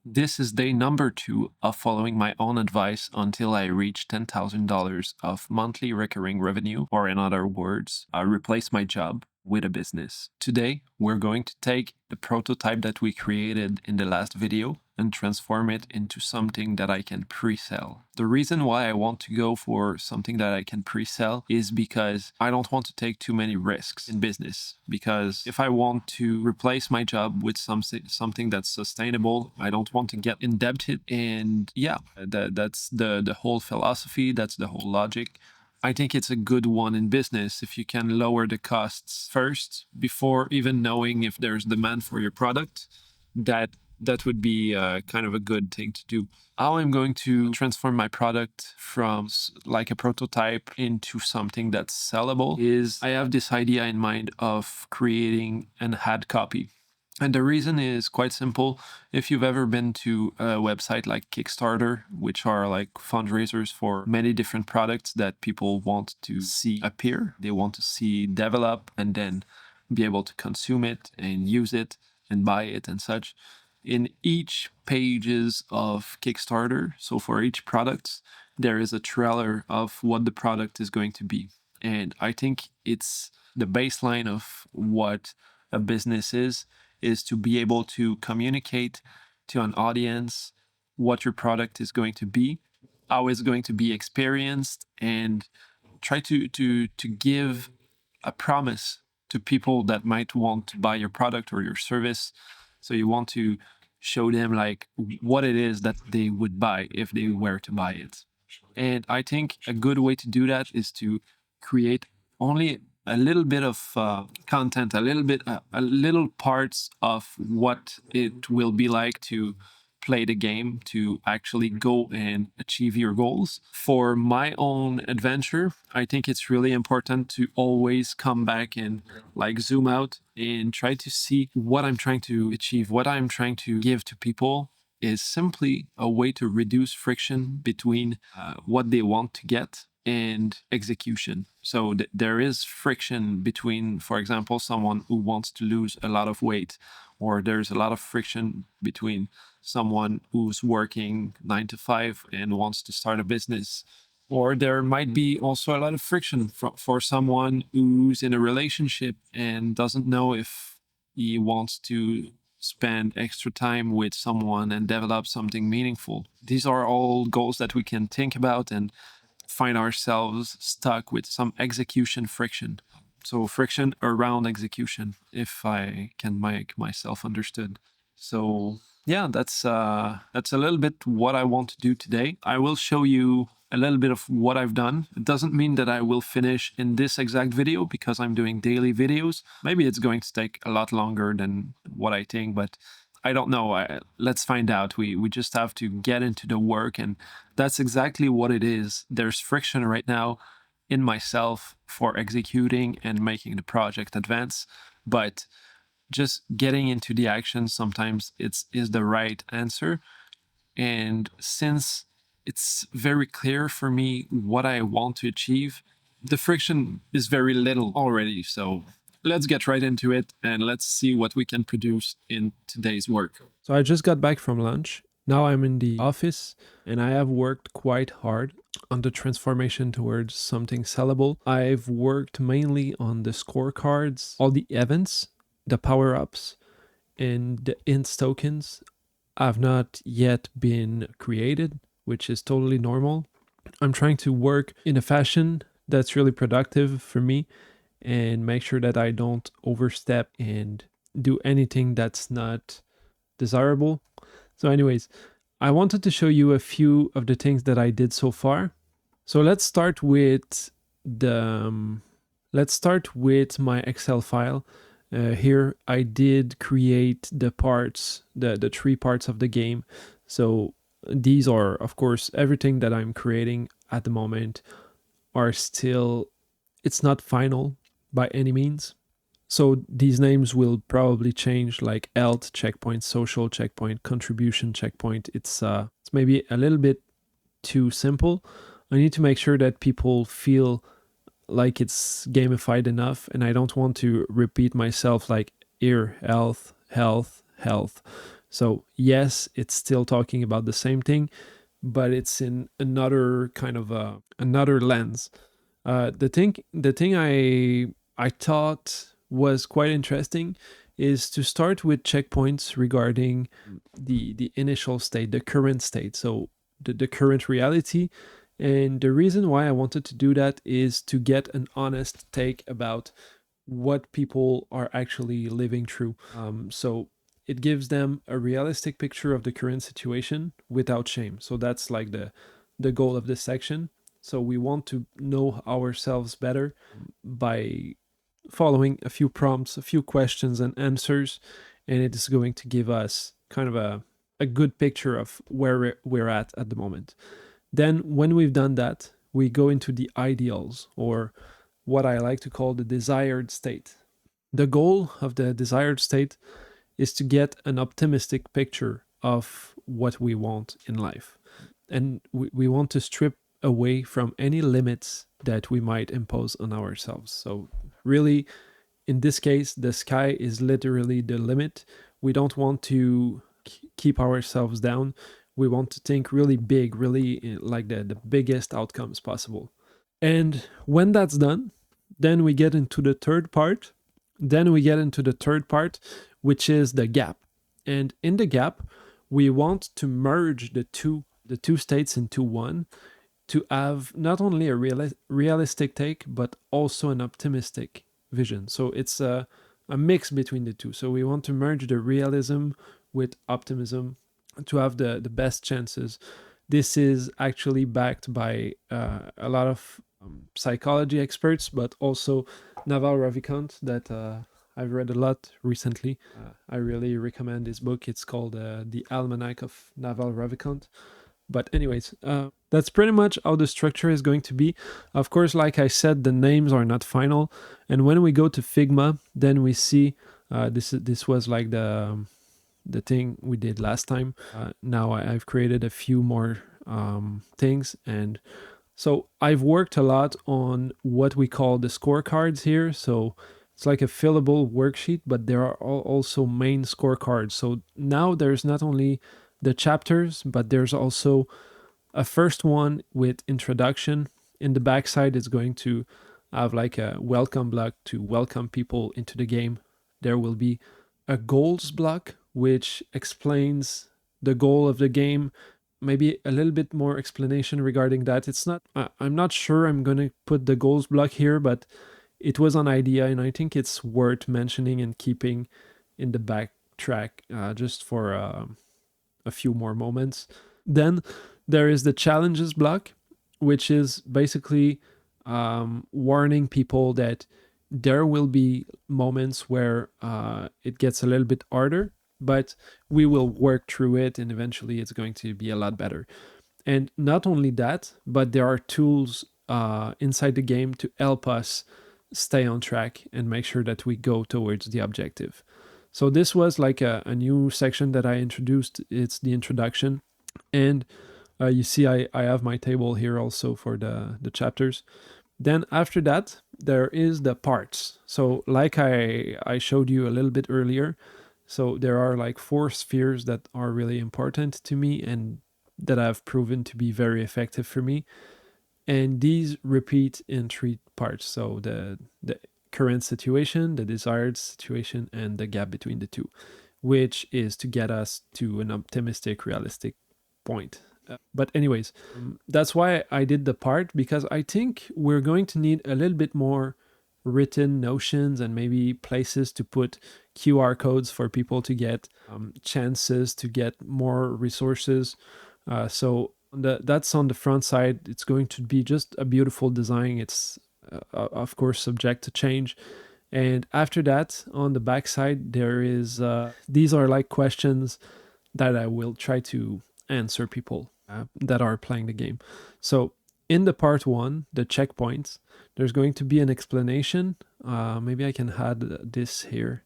This is day number 2 of following my own advice until I reach $10,000 of monthly recurring revenue, or in other words, I replace my job with a business. Today, we're going to take the prototype that we created in the last video and transform it into something that I can pre-sell. The reason why I want to go for something that I can pre-sell is because I don't want to take too many risks in business. Because if I want to replace my job with something that's sustainable, I don't want to get indebted. And yeah, that's the whole philosophy, that's the whole logic. I think it's a good one in business if you can lower the costs first before even knowing if there's demand for your product. That would be kind of a good thing to do. How I'm going to transform my product from like a prototype into something that's sellable is I have this idea in mind of creating an ad copy. And the reason is quite simple. If you've ever been to a website like Kickstarter, which are like fundraisers for many different products that people want to see appear, they want to see develop and then be able to consume it and use it and buy it and such. In each pages of Kickstarter, so for each product, there is a trailer of what the product is going to be. And I think it's the baseline of what a business is to be able to communicate to an audience what your product is going to be, how it's going to be experienced, and try to give a promise to people that might want to buy your product or your service. So you want to show them like what it is that they would buy if they were to buy it. And I think a good way to do that is to create only a little bit of content, a little parts of what it will be like to play the game, to actually go and achieve your goals. For my own adventure, I think it's really important to always come back and like zoom out and try to see what I'm trying to achieve, what I'm trying to give to people is simply a way to reduce friction between what they want to get and execution. So there is friction between, for example, someone who wants to lose a lot of weight, or there's a lot of friction between someone who's working 9 to 5 and wants to start a business. Or there might be also a lot of friction for someone who's in a relationship and doesn't know if he wants to spend extra time with someone and develop something meaningful. These are all goals that we can think about and find ourselves stuck with some execution friction. So friction around execution, if I can make myself understood. So yeah, that's a little bit what I want to do today. I will show you a little bit of what I've done. It doesn't mean that I will finish in this exact video because I'm doing daily videos. Maybe it's going to take a lot longer than what I think, but I don't know. Let's find out. We just have to get into the work, and that's exactly what it is. There's friction right now in myself for executing and making the project advance, but just getting into the action sometimes is the right answer. And since it's very clear for me what I want to achieve, the friction is very little already. So let's get right into it and let's see what we can produce in today's work. So I just got back from lunch. Now I'm in the office and I have worked quite hard on the transformation towards something sellable. I've worked mainly on the scorecards, all the events, the power-ups, and the inst tokens have not yet been created, which is totally normal. I'm trying to work in a fashion that's really productive for me and make sure that I don't overstep and do anything that's not desirable. So anyways, I wanted to show you a few of the things that I did so far. So let's start with my Excel file. Here I did create the parts, the 3 parts of the game. So these are, of course, everything that I'm creating at the moment are still, it's not final by any means. So these names will probably change, like health checkpoint, social checkpoint, contribution checkpoint. It's maybe a little bit too simple. I need to make sure that people feel like it's gamified enough, and I don't want to repeat myself like here, health, health, health. So yes, it's still talking about the same thing, but it's in another kind of another lens. The thing I thought was quite interesting is to start with checkpoints regarding the initial state, the current state, so the current reality. And the reason why I wanted to do that is to get an honest take about what people are actually living through. So it gives them a realistic picture of the current situation without shame. So that's like the goal of this section. So we want to know ourselves better by following a few prompts, a few questions and answers, and it is going to give us kind of a good picture of where we're at the moment. Then, when we've done that, we go into the ideals, or what I like to call the desired state. The goal of the desired state is to get an optimistic picture of what we want in life. And we want to strip away from any limits that we might impose on ourselves. So, really, in this case, the sky is literally the limit. We don't want to keep ourselves down. We want to think really big, really like the biggest outcomes possible. And when that's done, then we get into the third part. Then we get into the third part, which is the gap. And in the gap, we want to merge the two states into one to have not only a realistic take, but also an optimistic vision. So it's a mix between the two. So we want to merge the realism with optimism to have the best chances. This is actually backed by a lot of psychology experts, but also Naval Ravikant that I've read a lot recently. I really recommend this book. It's called The Almanac of Naval Ravikant. But anyways, that's pretty much how the structure is going to be. Of course, like I said, the names are not final. And when we go to Figma, then we see this was like the thing we did last time. Now I've created a few more things, and so I've worked a lot on what we call the scorecards here. So it's like a fillable worksheet, but there are also main scorecards. So now there's not only the chapters, but there's also a first one with introduction. In the backside, it's going to have like a welcome block to welcome people into the game. There will be a goals block, which explains the goal of the game. Maybe a little bit more explanation regarding that. It's not, I'm not sure I'm going to put the goals block here, but it was an idea, and I think it's worth mentioning and keeping in the backtrack just for a few more moments. Then there is the challenges block, which is basically warning people that there will be moments where it gets a little bit harder, but we will work through it and eventually it's going to be a lot better. And not only that, but there are tools inside the game to help us stay on track and make sure that we go towards the objective. So this was like a new section that I introduced. It's the introduction. And you see I have my table here also for the chapters. Then after that, there is the parts. So like I showed you a little bit earlier, so there are like 4 spheres that are really important to me and that have proven to be very effective for me. And these repeat in 3 parts. So the current situation, the desired situation, and the gap between the two, which is to get us to an optimistic, realistic point. But anyways, that's why I did the part, because I think we're going to need a little bit more written notions and maybe places to put QR codes for people to get chances to get more resources. So that's on the front side. It's going to be just a beautiful design. It's of course subject to change. And after that, on the back side, there is these are like questions that I will try to answer people that are playing the game. So in the part 1, the checkpoints, there's going to be an explanation. Maybe I can add this here.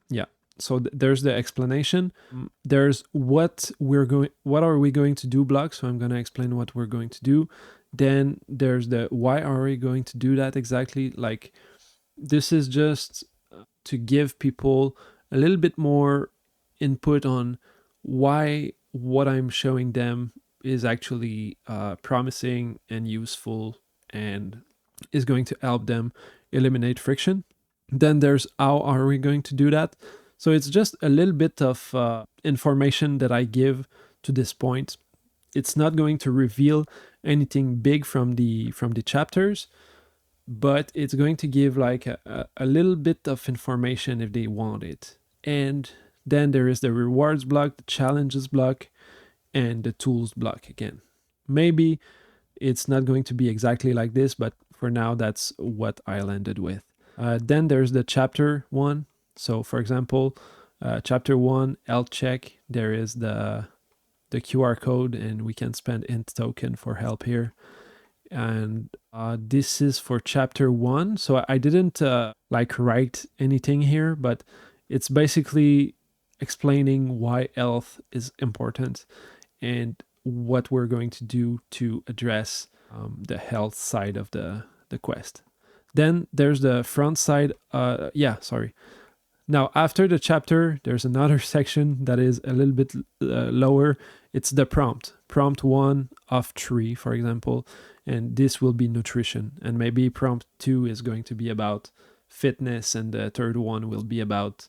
Yeah. So there's the explanation. There's what are we going to do block. So I'm going to explain what we're going to do. Then there's the why are we going to do that exactly. Like, this is just to give people a little bit more input on why what I'm showing them is actually promising and useful and is going to help them eliminate friction. Then there's how are we going to do that? So it's just a little bit of information that I give to this point. It's not going to reveal anything big from the chapters, but it's going to give like a little bit of information if they want it. And then there is the rewards block, the challenges block, and the tools block again. Maybe it's not going to be exactly like this, but for now, that's what I landed with. Then there's the chapter one. So, for example, chapter one, health check, there is the QR code, and we can spend int token for help here. And this is for chapter one. So I didn't like write anything here, but it's basically explaining why health is important and what we're going to do to address the health side of the quest. Then there's the front side. Now, after the chapter, there's another section that is a little bit lower. It's the prompt 1 of 3, for example, and this will be nutrition. And maybe prompt 2 is going to be about fitness, and the third one will be about,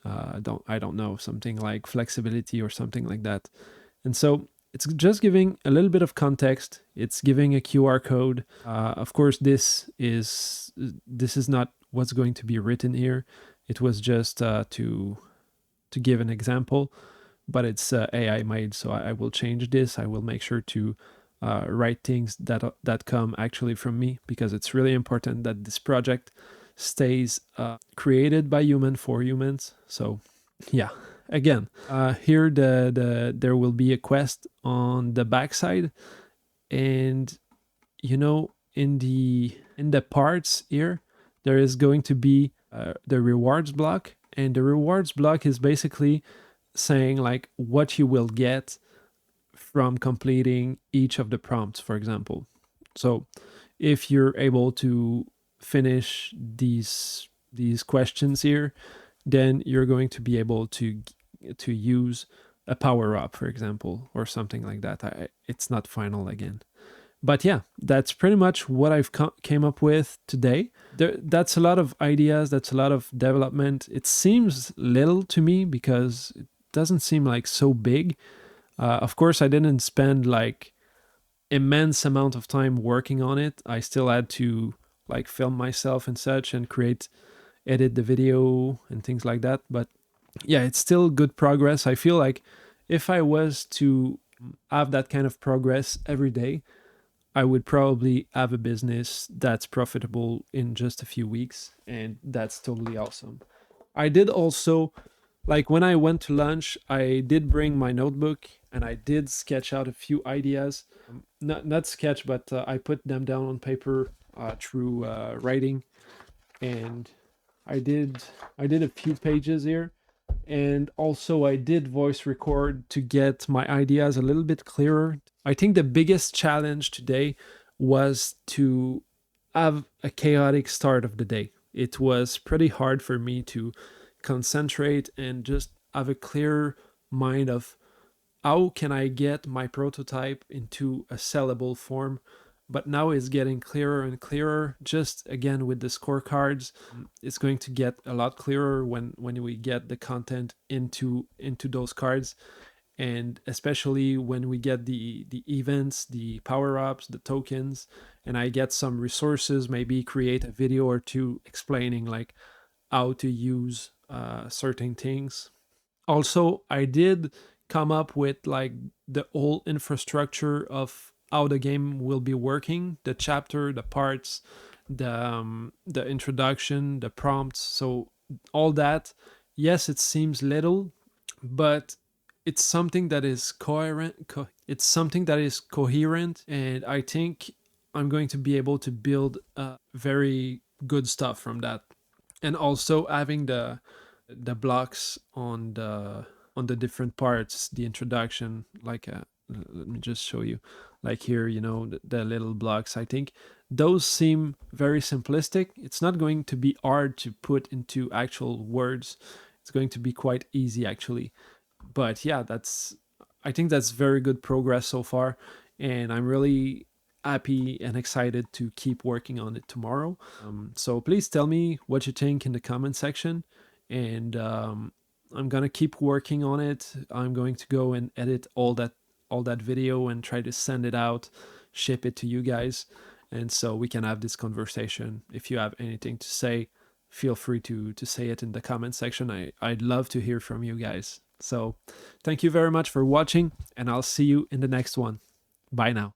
I don't know, something like flexibility or something like that. And so it's just giving a little bit of context. It's giving a QR code. Of course, this is not what's going to be written here. It was just to give an example, but it's AI made, so I will change this. I will make sure to write things that come actually from me, because it's really important that this project stays created by human for humans. So yeah, again, here there will be a quest on the backside, and you know, in the parts here, there is going to be the rewards block, and the rewards block is basically saying like what you will get from completing each of the prompts, for example. So if you're able to finish these questions here, then you're going to be able to use a power up, for example, or something like that. It's not final again. But yeah, that's pretty much what I've came up with today. That's a lot of ideas. That's a lot of development. It seems little to me because it doesn't seem like so big. Of course, I didn't spend like immense amount of time working on it. I still had to like film myself and such and edit the video and things like that. But yeah, it's still good progress. I feel like if I was to have that kind of progress every day, I would probably have a business that's profitable in just a few weeks, and that's totally awesome. I did also, like when I went to lunch, I did bring my notebook and I did sketch out a few ideas. Not sketch, but I put them down on paper through writing, and I did a few pages here, and also I did voice record to get my ideas a little bit clearer. I think the biggest challenge today was to have a chaotic start of the day. It was pretty hard for me to concentrate and just have a clear mind of how can I get my prototype into a sellable form. But now it's getting clearer and clearer. Just again with the scorecards, it's going to get a lot clearer when we get the content into those cards, and especially when we get the events, the power-ups, the tokens, and I get some resources, maybe create a video or two explaining like how to use certain things. Also, I did come up with like the whole infrastructure of how the game will be working, the chapter, the parts, the introduction, the prompts. So all that, yes, it seems little, but it's something that is coherent. It's something that is coherent, and I think I'm going to be able to build very good stuff from that. And also having the blocks on the different parts, the introduction, like let me just show you, like here, you know, the little blocks. I think those seem very simplistic. It's not going to be hard to put into actual words. It's It's going to be quite easy actually. But yeah, I think that's very good progress so far, and I'm really happy and excited to keep working on it tomorrow. So please tell me what you think in the comment section, and I'm gonna keep working on it. I'm going to go and edit all that video and try to send it out, ship it to you guys, and so we can have this conversation. If you have anything to say, feel free to say it in the comment section. I'd love to hear from you guys. So thank you very much for watching, and I'll see you in the next one. Bye now.